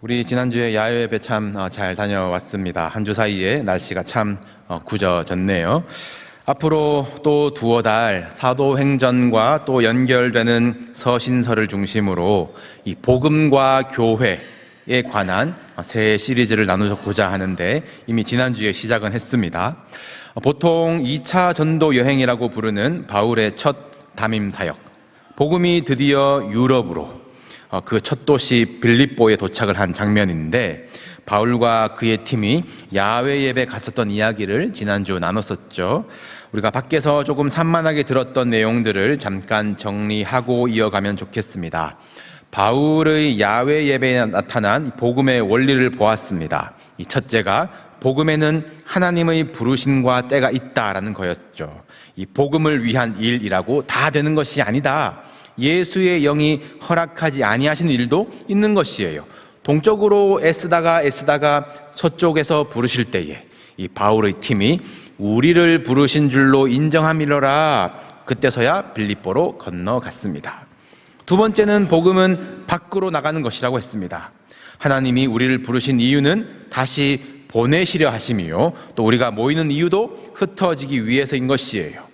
우리 지난주에 야외 예배 참 잘 다녀왔습니다. 한 주 사이에 날씨가 참 굳어졌네요. 앞으로 또 두어 달 사도행전과 또 연결되는 서신서를 중심으로 이 복음과 교회에 관한 새 시리즈를 나누고자 하는데 이미 지난주에 시작은 했습니다. 보통 2차 전도 여행이라고 부르는 바울의 첫 담임 사역, 복음이 드디어 유럽으로 그 첫 도시 빌립보에 도착을 한 장면인데, 바울과 그의 팀이 야외 예배 갔었던 이야기를 지난주 나눴었죠. 우리가 밖에서 조금 산만하게 들었던 내용들을 잠깐 정리하고 이어가면 좋겠습니다. 바울의 야외 예배에 나타난 복음의 원리를 보았습니다. 이 첫째가 복음에는 하나님의 부르심과 때가 있다라는 거였죠. 이 복음을 위한 일이라고 다 되는 것이 아니다. 예수의 영이 허락하지 아니하신 일도 있는 것이에요. 동쪽으로 애쓰다가 서쪽에서 부르실 때에 이 바울의 팀이 우리를 부르신 줄로 인정함이로라. 그때서야 빌립보로 건너갔습니다. 두 번째는 복음은 밖으로 나가는 것이라고 했습니다. 하나님이 우리를 부르신 이유는 다시 보내시려 하심이요, 또 우리가 모이는 이유도 흩어지기 위해서인 것이에요.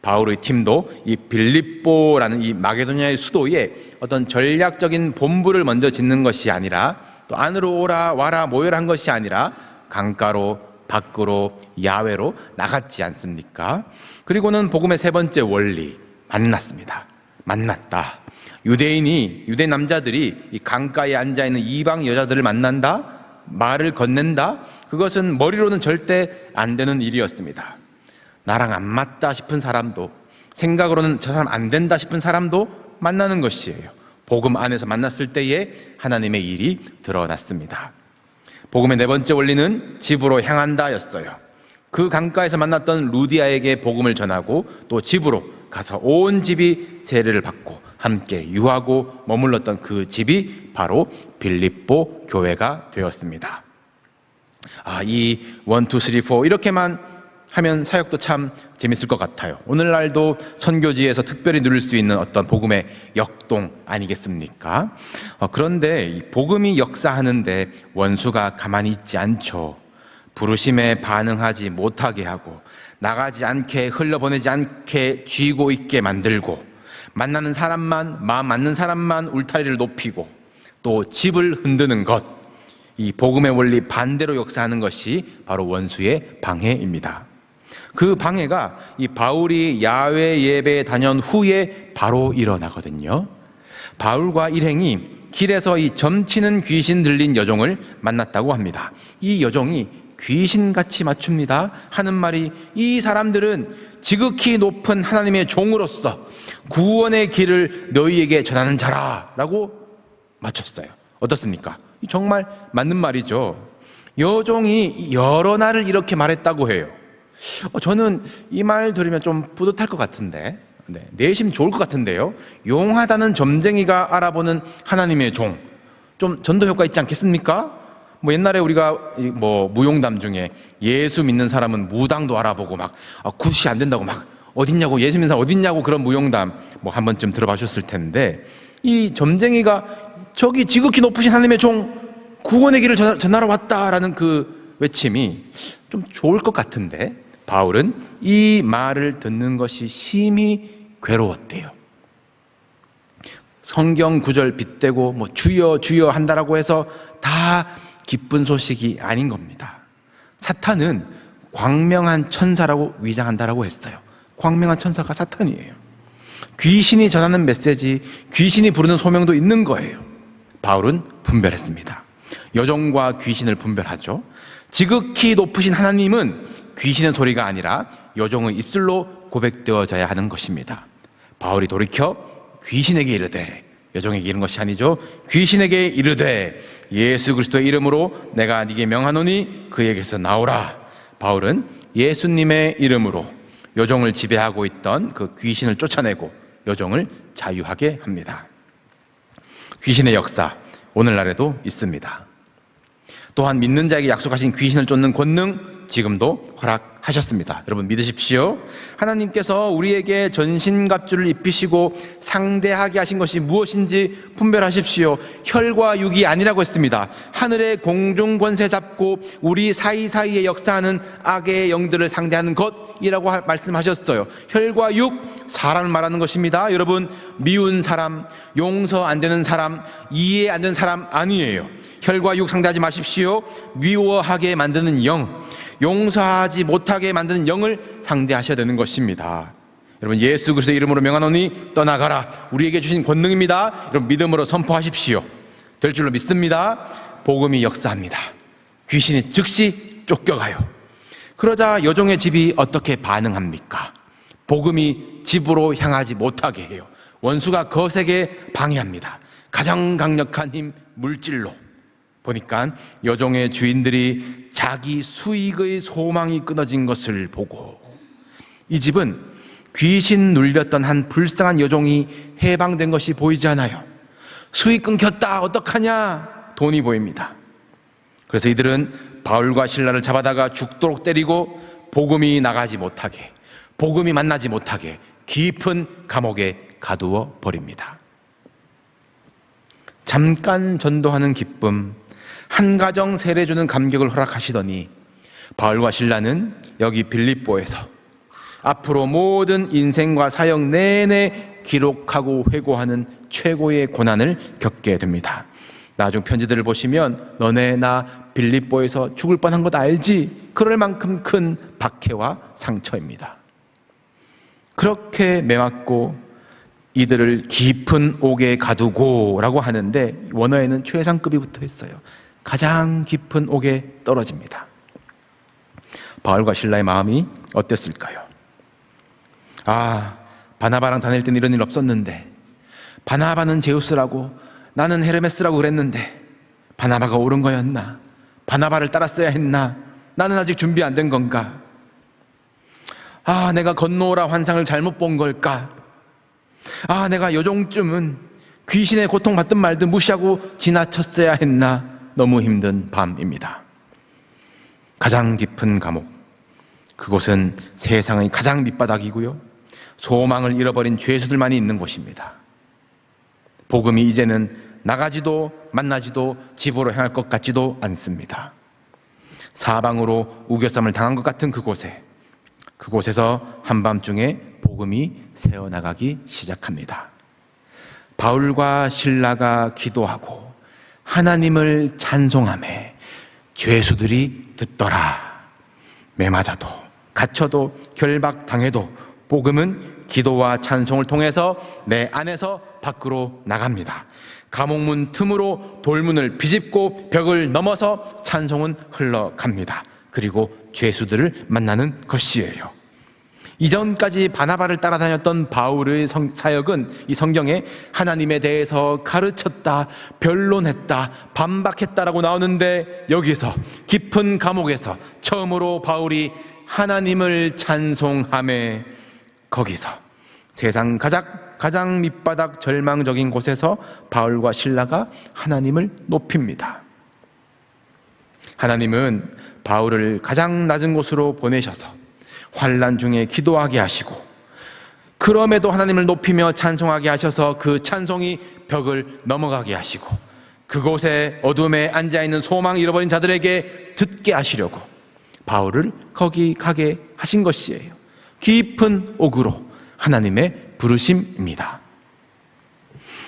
바울의 팀도 이 빌립보라는 이 마게도냐의 수도에 어떤 전략적인 본부를 먼저 짓는 것이 아니라, 또 안으로 오라 와라 모여라 한 것이 아니라 강가로, 밖으로, 야외로 나갔지 않습니까? 그리고는 복음의 세 번째 원리, 만났다. 유대 남자들이 이 강가에 앉아있는 이방 여자들을 만난다, 말을 건넨다, 그것은 머리로는 절대 안 되는 일이었습니다. 나랑 안 맞다 싶은 사람도, 생각으로는 저 사람 안 된다 싶은 사람도 만나는 것이에요. 복음 안에서 만났을 때에 하나님의 일이 드러났습니다. 복음의 네 번째 원리는 집으로 향한다였어요. 그 강가에서 만났던 루디아에게 복음을 전하고 또 집으로 가서 온 집이 세례를 받고 함께 유하고 머물렀던 그 집이 바로 빌립보 교회가 되었습니다. 이 1, 2, 3, 4 이렇게만 하면 사역도 참 재밌을 것 같아요. 오늘날도 선교지에서 특별히 누릴 수 있는 어떤 복음의 역동 아니겠습니까? 그런데 이 복음이 역사하는데 원수가 가만히 있지 않죠. 부르심에 반응하지 못하게 하고, 나가지 않게, 흘려보내지 않게 쥐고 있게 만들고, 만나는 사람만, 마음 맞는 사람만 울타리를 높이고, 또 집을 흔드는 것, 이 복음의 원리 반대로 역사하는 것이 바로 원수의 방해입니다. 그 방해가 이 바울이 야외 예배에 다녀온 후에 바로 일어나거든요. 바울과 일행이 길에서 이 점치는 귀신 들린 여종을 만났다고 합니다. 이 여종이 귀신같이 맞춥니다. 하는 말이, 이 사람들은 지극히 높은 하나님의 종으로서 구원의 길을 너희에게 전하는 자라 라고 맞췄어요. 어떻습니까? 정말 맞는 말이죠. 여종이 여러 날을 이렇게 말했다고 해요. 저는 이 말 들으면 좀 뿌듯할 것 같은데, 내심 좋을 것 같은데요. 용하다는 점쟁이가 알아보는 하나님의 종, 좀 전도 효과 있지 않겠습니까? 옛날에 우리가 무용담 중에 예수 믿는 사람은 무당도 알아보고 막 굿이 안 된다고 막 어딨냐고, 예수 믿는 사람 어딨냐고, 그런 무용담 한 번쯤 들어보셨을 텐데, 이 점쟁이가 저기 지극히 높으신 하나님의 종, 구원의 길을 전하러 왔다라는 그 외침이 좀 좋을 것 같은데, 바울은 이 말을 듣는 것이 심히 괴로웠대요. 성경 구절 빗대고 주여 주여 한다라고 해서 다 기쁜 소식이 아닌 겁니다. 사탄은 광명한 천사라고 위장한다라고 했어요. 광명한 천사가 사탄이에요. 귀신이 전하는 메시지, 귀신이 부르는 소명도 있는 거예요. 바울은 분별했습니다. 여종과 귀신을 분별하죠. 지극히 높으신 하나님은 귀신의 소리가 아니라 여종의 입술로 고백되어져야 하는 것입니다. 바울이 돌이켜 귀신에게 이르되, 여종에게 이른 것이 아니죠. 귀신에게 이르되, 예수 그리스도의 이름으로 내가 네게 명하노니 그에게서 나오라. 바울은 예수님의 이름으로 여종을 지배하고 있던 그 귀신을 쫓아내고 여종을 자유하게 합니다. 귀신의 역사, 오늘날에도 있습니다. 또한 믿는 자에게 약속하신 귀신을 쫓는 권능, 지금도 허락하셨습니다. 여러분 믿으십시오. 하나님께서 우리에게 전신갑주를 입히시고 상대하게 하신 것이 무엇인지 분별하십시오. 혈과 육이 아니라고 했습니다. 하늘의 공중 권세 잡고 우리 사이사이에 역사하는 악의 영들을 상대하는 것이라고 말씀하셨어요. 혈과 육, 사람을 말하는 것입니다. 여러분, 미운 사람, 용서 안 되는 사람, 이해 안 되는 사람 아니에요. 혈과 육 상대하지 마십시오. 미워하게 만드는 영, 용서하지 못하게 만드는 영을 상대하셔야 되는 것입니다. 여러분, 예수 그리스도의 이름으로 명하노니 떠나가라. 우리에게 주신 권능입니다. 여러분, 믿음으로 선포하십시오. 될 줄로 믿습니다. 복음이 역사합니다. 귀신이 즉시 쫓겨가요. 그러자 여종의 집이 어떻게 반응합니까? 복음이 집으로 향하지 못하게 해요. 원수가 거세게 방해합니다. 가장 강력한 힘, 물질로. 보니까 여종의 주인들이 자기 수익의 소망이 끊어진 것을 보고, 이 집은 귀신 눌렸던 한 불쌍한 여종이 해방된 것이 보이지 않아요. 수익 끊겼다, 어떡하냐, 돈이 보입니다. 그래서 이들은 바울과 실라를 잡아다가 죽도록 때리고 복음이 나가지 못하게, 복음이 만나지 못하게 깊은 감옥에 가두어 버립니다. 잠깐 전도하는 기쁨, 한 가정 세례 주는 감격을 허락하시더니 바울과 실라는 여기 빌립보에서 앞으로 모든 인생과 사역 내내 기록하고 회고하는 최고의 고난을 겪게 됩니다. 나중 편지들을 보시면 너네 나 빌립보에서 죽을 뻔한 것 알지? 그럴 만큼 큰 박해와 상처입니다. 그렇게 매맞고 이들을 깊은 옥에 가두고 라고 하는데, 원어에는 최상급이 붙어 있어요. 가장 깊은 옥에 떨어집니다. 바울과 실라의 마음이 어땠을까요? 바나바랑 다닐 땐 이런 일 없었는데, 바나바는 제우스라고 나는 헤르메스라고 그랬는데 바나바가 옳은 거였나? 바나바를 따랐어야 했나? 나는 아직 준비 안 된 건가? 내가 건너오라 환상을 잘못 본 걸까? 내가 요정쯤은 귀신의 고통받든 말든 무시하고 지나쳤어야 했나? 너무 힘든 밤입니다. 가장 깊은 감옥, 그곳은 세상의 가장 밑바닥이고요, 소망을 잃어버린 죄수들만이 있는 곳입니다. 복음이 이제는 나가지도 만나지도 집으로 향할 것 같지도 않습니다. 사방으로 우겨쌈을 당한 것 같은 그곳에서 한밤중에 복음이 새어나가기 시작합니다. 바울과 실라가 기도하고 하나님을 찬송하며 죄수들이 듣더라. 매맞아도 갇혀도 결박당해도 복음은 기도와 찬송을 통해서 내 안에서 밖으로 나갑니다. 감옥문 틈으로 돌문을 비집고 벽을 넘어서 찬송은 흘러갑니다. 그리고 죄수들을 만나는 것이에요. 이전까지 바나바를 따라다녔던 바울의 사역은 이 성경에 하나님에 대해서 가르쳤다, 변론했다, 반박했다라고 나오는데, 여기서 깊은 감옥에서 처음으로 바울이 하나님을 찬송하며, 거기서 세상 가장 밑바닥 절망적인 곳에서 바울과 실라가 하나님을 높입니다. 하나님은 바울을 가장 낮은 곳으로 보내셔서 환난 중에 기도하게 하시고, 그럼에도 하나님을 높이며 찬송하게 하셔서 그 찬송이 벽을 넘어가게 하시고, 그곳에 어둠에 앉아있는 소망 잃어버린 자들에게 듣게 하시려고 바울을 거기 가게 하신 것이에요. 깊은 옥으로 하나님의 부르심입니다.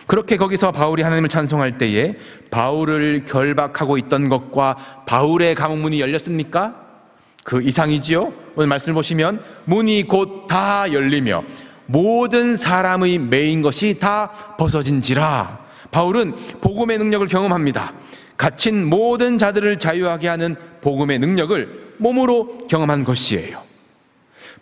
그렇게 거기서 바울이 하나님을 찬송할 때에 바울을 결박하고 있던 것과 바울의 감옥문이 열렸습니까? 그 이상이지요. 오늘 말씀을 보시면 문이 곧 다 열리며 모든 사람의 매인 것이 다 벗어진지라. 바울은 복음의 능력을 경험합니다. 갇힌 모든 자들을 자유하게 하는 복음의 능력을 몸으로 경험한 것이에요.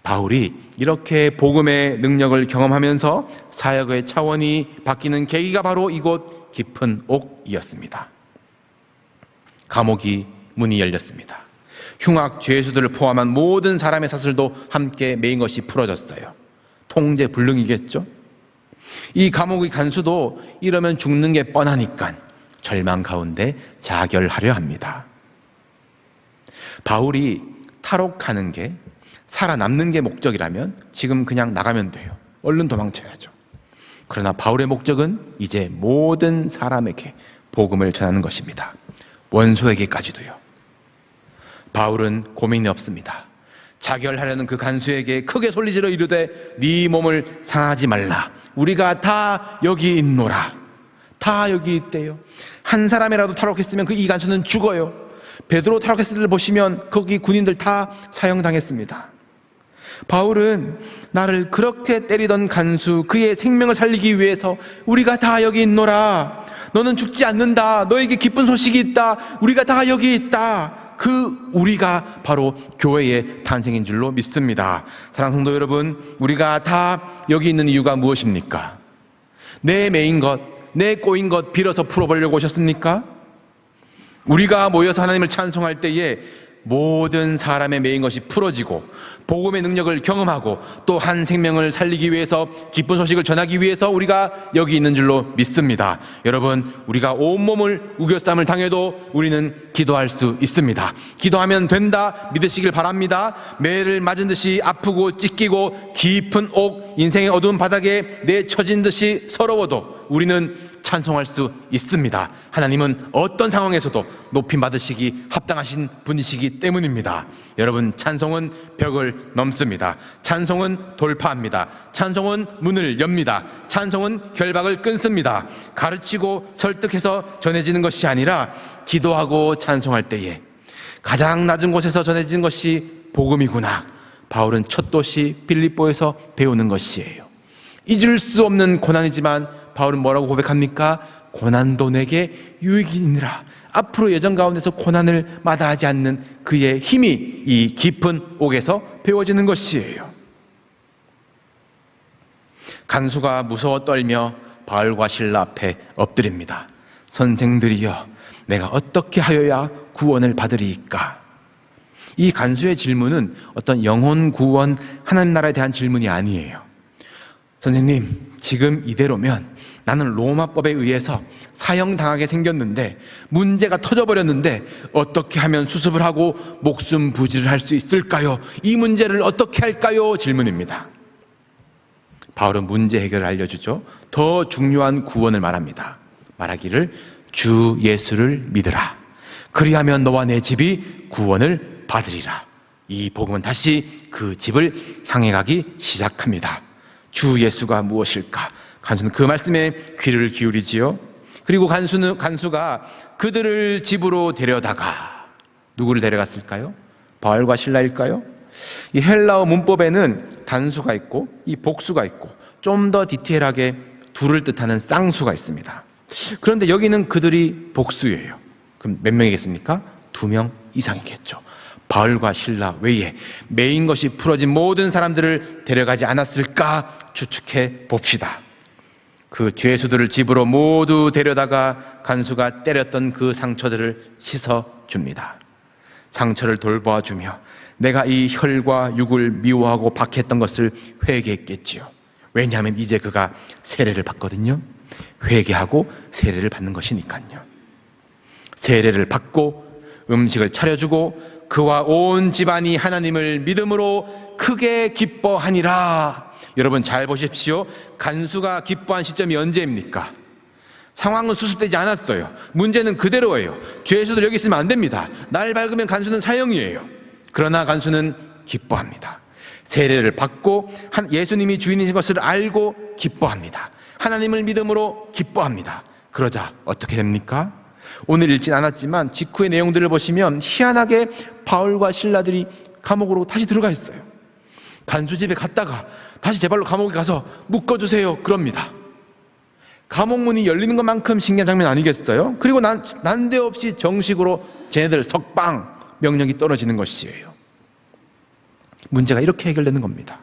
바울이 이렇게 복음의 능력을 경험하면서 사역의 차원이 바뀌는 계기가 바로 이곳 깊은 옥이었습니다. 감옥이 문이 열렸습니다. 흉악 죄수들을 포함한 모든 사람의 사슬도 함께 매인 것이 풀어졌어요. 통제 불능이겠죠? 이 감옥의 간수도 이러면 죽는 게 뻔하니까 절망 가운데 자결하려 합니다. 바울이 탈옥하는 게, 살아남는 게 목적이라면 지금 그냥 나가면 돼요. 얼른 도망쳐야죠. 그러나 바울의 목적은 이제 모든 사람에게 복음을 전하는 것입니다. 원수에게까지도요. 바울은 고민이 없습니다. 자결하려는 그 간수에게 크게 소리지르 이르되 네 몸을 상하지 말라. 우리가 다 여기 있노라. 다 여기 있대요. 한 사람이라도 탈옥했으면 그 이 간수는 죽어요. 베드로 탈옥했을 때를 보시면 거기 군인들 다 사형당했습니다. 바울은 나를 그렇게 때리던 간수, 그의 생명을 살리기 위해서 우리가 다 여기 있노라. 너는 죽지 않는다. 너에게 기쁜 소식이 있다. 우리가 다 여기 있다. 그 우리가 바로 교회의 탄생인 줄로 믿습니다. 사랑하는 성도 여러분, 우리가 다 여기 있는 이유가 무엇입니까? 내 매인 것, 내 꼬인 것 빌어서 풀어보려고 오셨습니까? 우리가 모여서 하나님을 찬송할 때에 모든 사람의 매인 것이 풀어지고 복음의 능력을 경험하고 또 한 생명을 살리기 위해서, 기쁜 소식을 전하기 위해서 우리가 여기 있는 줄로 믿습니다. 여러분, 우리가 온몸을 우겨쌈을 당해도 우리는 기도할 수 있습니다. 기도하면 된다 믿으시길 바랍니다. 매를 맞은 듯이 아프고 찢기고 깊은 옥, 인생의 어두운 바닥에 내쳐진 듯이 서러워도 우리는 찬송할 수 있습니다. 하나님은 어떤 상황에서도 높임 받으시기 합당하신 분이시기 때문입니다. 여러분, 찬송은 벽을 넘습니다. 찬송은 돌파합니다. 찬송은 문을 엽니다. 찬송은 결박을 끊습니다. 가르치고 설득해서 전해지는 것이 아니라 기도하고 찬송할 때에 가장 낮은 곳에서 전해지는 것이 복음이구나. 바울은 첫 도시 빌립보에서 배우는 것이에요. 잊을 수 없는 고난이지만 바울은 뭐라고 고백합니까? 고난도 내게 유익이니라. 앞으로 여정 가운데서 고난을 마다하지 않는 그의 힘이 이 깊은 옥에서 배워지는 것이에요. 간수가 무서워 떨며 바울과 실라 앞에 엎드립니다. 선생들이여, 내가 어떻게 하여야 구원을 받으리이까? 이 간수의 질문은 어떤 영혼 구원, 하나님 나라에 대한 질문이 아니에요. 선생님, 지금 이대로면 나는 로마법에 의해서 사형당하게 생겼는데, 문제가 터져버렸는데 어떻게 하면 수습을 하고 목숨 부지를 할 수 있을까요? 이 문제를 어떻게 할까요? 질문입니다. 바울은 문제 해결을 알려주죠. 더 중요한 구원을 말합니다. 말하기를 주 예수를 믿으라. 그리하면 너와 내 집이 구원을 받으리라. 이 복음은 다시 그 집을 향해 가기 시작합니다. 주 예수가 무엇일까? 간수는 그 말씀에 귀를 기울이지요. 그리고 간수가 그들을 집으로 데려다가, 누구를 데려갔을까요? 바울과 실라일까요? 이 헬라어 문법에는 단수가 있고 이 복수가 있고 좀 더 디테일하게 둘을 뜻하는 쌍수가 있습니다. 그런데 여기는 그들이 복수예요. 그럼 몇 명이겠습니까? 2명 이상이겠죠. 바울과 실라 외에 매인 것이 풀어진 모든 사람들을 데려가지 않았을까 추측해 봅시다. 그 죄수들을 집으로 모두 데려다가 간수가 때렸던 그 상처들을 씻어줍니다. 상처를 돌봐주며 내가 이 혈과 육을 미워하고 박했던 것을 회개했겠지요. 왜냐하면 이제 그가 세례를 받거든요. 회개하고 세례를 받는 것이니까요. 세례를 받고 음식을 차려주고 그와 온 집안이 하나님을 믿음으로 크게 기뻐하니라. 여러분 잘 보십시오. 간수가 기뻐한 시점이 언제입니까? 상황은 수습되지 않았어요. 문제는 그대로예요. 죄수들 여기 있으면 안 됩니다. 날 밝으면 간수는 사형이에요. 그러나 간수는 기뻐합니다. 세례를 받고 예수님이 주인이신 것을 알고 기뻐합니다. 하나님을 믿음으로 기뻐합니다. 그러자 어떻게 됩니까? 오늘 읽진 않았지만 직후의 내용들을 보시면 희한하게 바울과 실라들이 감옥으로 다시 들어가 있어요. 간수집에 갔다가 다시 제발로 감옥에 가서 묶어주세요 그럽니다. 감옥 문이 열리는 것만큼 신기한 장면 아니겠어요? 그리고 난데없이 정식으로 쟤네들 석방 명령이 떨어지는 것이에요. 문제가 이렇게 해결되는 겁니다.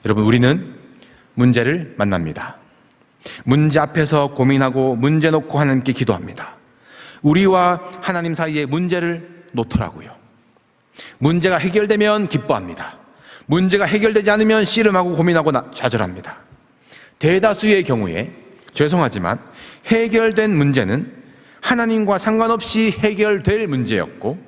여러분, 우리는 문제를 만납니다. 문제 앞에서 고민하고 문제 놓고 하나님께 기도합니다. 우리와 하나님 사이에 문제를 놓더라고요. 문제가 해결되면 기뻐합니다. 문제가 해결되지 않으면 씨름하고 고민하고 좌절합니다. 대다수의 경우에 죄송하지만 해결된 문제는 하나님과 상관없이 해결될 문제였고,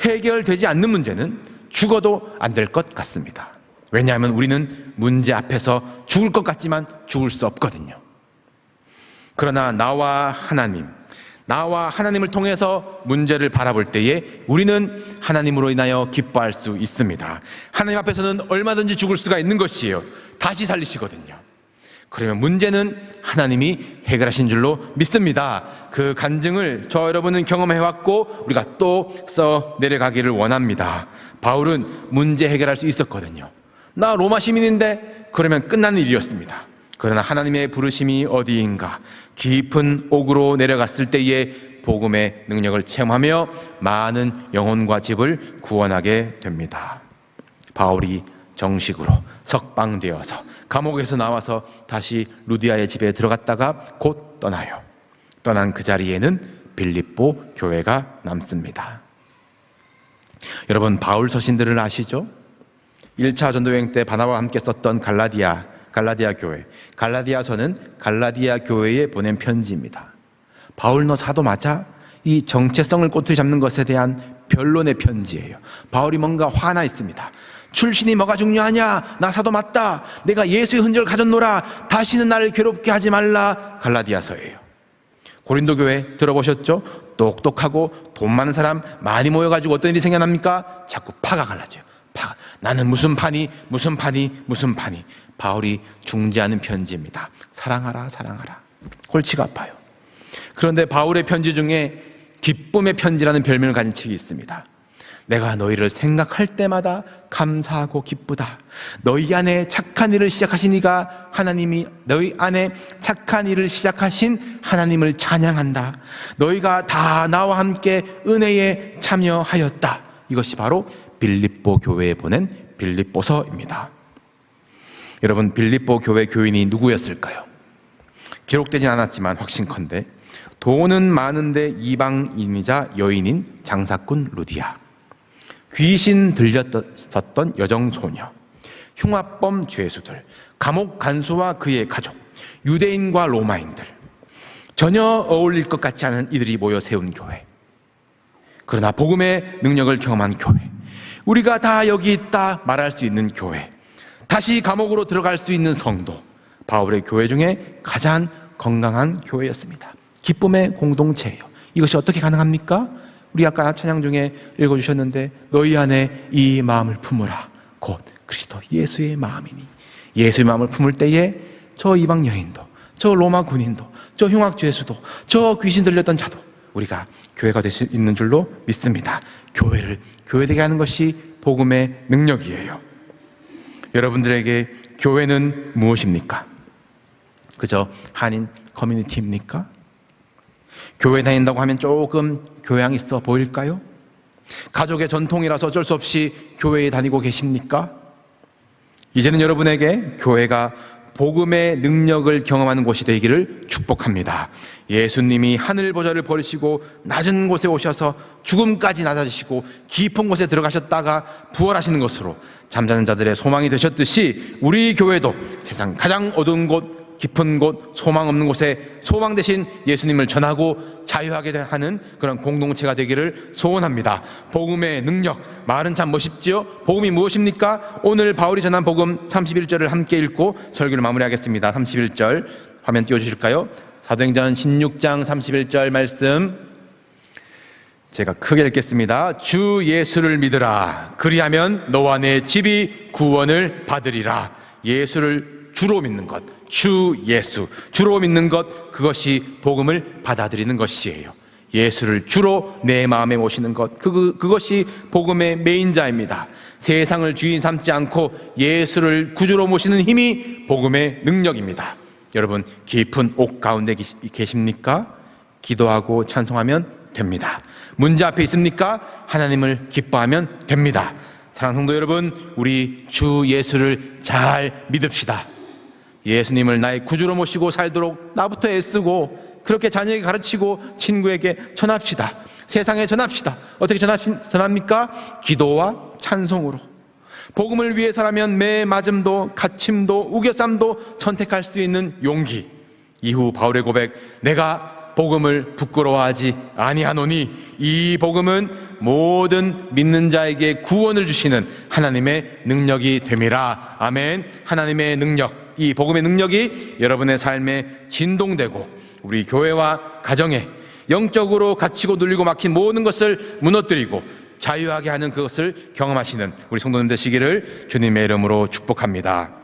해결되지 않는 문제는 죽어도 안 될 것 같습니다. 왜냐하면 우리는 문제 앞에서 죽을 것 같지만 죽을 수 없거든요. 그러나 나와 하나님을 통해서 문제를 바라볼 때에 우리는 하나님으로 인하여 기뻐할 수 있습니다. 하나님 앞에서는 얼마든지 죽을 수가 있는 것이에요. 다시 살리시거든요. 그러면 문제는 하나님이 해결하신 줄로 믿습니다. 그 간증을 저 여러분은 경험해왔고 우리가 또 써내려가기를 원합니다. 바울은 문제 해결할 수 있었거든요. 나 로마 시민인데 그러면 끝나는 일이었습니다. 그러나 하나님의 부르심이 어디인가 깊은 옥으로 내려갔을 때에 복음의 능력을 체험하며 많은 영혼과 집을 구원하게 됩니다. 바울이 정식으로 석방되어서 감옥에서 나와서 다시 루디아의 집에 들어갔다가 곧 떠나요. 떠난 그 자리에는 빌립보 교회가 남습니다. 여러분, 바울 서신들을 아시죠? 1차 전도여행 때 바나바와 함께 썼던 갈라디아 교회, 갈라디아서는 갈라디아 교회에 보낸 편지입니다. 바울 너 사도 맞아? 이 정체성을 꼬투리 잡는 것에 대한 변론의 편지예요. 바울이 뭔가 화나 있습니다. 출신이 뭐가 중요하냐? 나 사도 맞다. 내가 예수의 흔적을 가졌노라. 다시는 나를 괴롭게 하지 말라. 갈라디아서예요. 고린도 교회 들어보셨죠? 똑똑하고 돈 많은 사람 많이 모여가지고 어떤 일이 생겨납니까? 자꾸 파가 갈라져요. 파가. 나는 무슨 파니. 바울이 중재하는 편지입니다. 사랑하라. 골치가 아파요. 그런데 바울의 편지 중에 기쁨의 편지라는 별명을 가진 책이 있습니다. 내가 너희를 생각할 때마다 감사하고 기쁘다. 너희 안에 착한 일을 시작하신 이가 하나님이 너희 안에 착한 일을 시작하신 하나님을 찬양한다. 너희가 다 나와 함께 은혜에 참여하였다. 이것이 바로 빌립보 교회에 보낸 빌립보서입니다. 여러분, 빌립보 교회 교인이 누구였을까요? 기록되진 않았지만 확신컨대 돈은 많은데 이방인이자 여인인 장사꾼 루디아, 귀신 들렸었던 여정소녀, 흉악범 죄수들, 감옥 간수와 그의 가족, 유대인과 로마인들, 전혀 어울릴 것 같지 않은 이들이 모여 세운 교회. 그러나 복음의 능력을 경험한 교회, 우리가 다 여기 있다 말할 수 있는 교회, 다시 감옥으로 들어갈 수 있는 성도, 바울의 교회 중에 가장 건강한 교회였습니다. 기쁨의 공동체예요. 이것이 어떻게 가능합니까? 우리 아까 찬양 중에 읽어주셨는데 너희 안에 이 마음을 품으라. 곧 그리스도 예수의 마음이니. 예수의 마음을 품을 때에 저 이방 여인도, 저 로마 군인도, 저 흉악 죄수도, 저 귀신 들렸던 자도 우리가 교회가 될 수 있는 줄로 믿습니다. 교회를 교회되게 하는 것이 복음의 능력이에요. 여러분들에게 교회는 무엇입니까? 그저 한인 커뮤니티입니까? 교회 다닌다고 하면 조금 교양 있어 보일까요? 가족의 전통이라서 어쩔 수 없이 교회에 다니고 계십니까? 이제는 여러분에게 교회가 복음의 능력을 경험하는 곳이 되기를 축복합니다. 예수님이 하늘 보좌를 버리시고 낮은 곳에 오셔서 죽음까지 낮아지시고 깊은 곳에 들어가셨다가 부활하시는 것으로 잠자는 자들의 소망이 되셨듯이 우리 교회도 세상 가장 어두운 곳, 깊은 곳, 소망 없는 곳에 소망 대신 예수님을 전하고 자유하게 하는 그런 공동체가 되기를 소원합니다. 복음의 능력, 말은 참 멋있지요? 복음이 무엇입니까? 오늘 바울이 전한 복음 31절을 함께 읽고 설교를 마무리하겠습니다. 31절 화면 띄워주실까요? 사도행전 16장 31절 말씀 제가 크게 읽겠습니다. 주 예수를 믿으라. 그리하면 너와 내 집이 구원을 받으리라. 예수를 주로 믿는 것, 주 예수, 주로 믿는 것, 그것이 복음을 받아들이는 것이에요. 예수를 주로 내 마음에 모시는 것, 그것이 복음의 메인자입니다. 세상을 주인 삼지 않고 예수를 구주로 모시는 힘이 복음의 능력입니다. 여러분, 깊은 옥 가운데 계십니까? 기도하고 찬송하면 됩니다. 문제 앞에 있습니까? 하나님을 기뻐하면 됩니다. 사랑하는 성도 여러분, 우리 주 예수를 잘 믿읍시다. 예수님을 나의 구주로 모시고 살도록 나부터 애쓰고 그렇게 자녀에게 가르치고 친구에게 전합시다. 세상에 전합시다. 어떻게 전합니까? 기도와 찬송으로. 복음을 위해서라면 매 맞음도 갇힘도 우겨쌈도 선택할 수 있는 용기. 이후 바울의 고백, 내가 복음을 부끄러워하지 아니하노니 이 복음은 모든 믿는 자에게 구원을 주시는 하나님의 능력이 됨이라. 아멘. 하나님의 능력, 이 복음의 능력이 여러분의 삶에 진동되고 우리 교회와 가정에 영적으로 갇히고 눌리고 막힌 모든 것을 무너뜨리고 자유하게 하는 그것을 경험하시는 우리 성도님 되시기를 주님의 이름으로 축복합니다.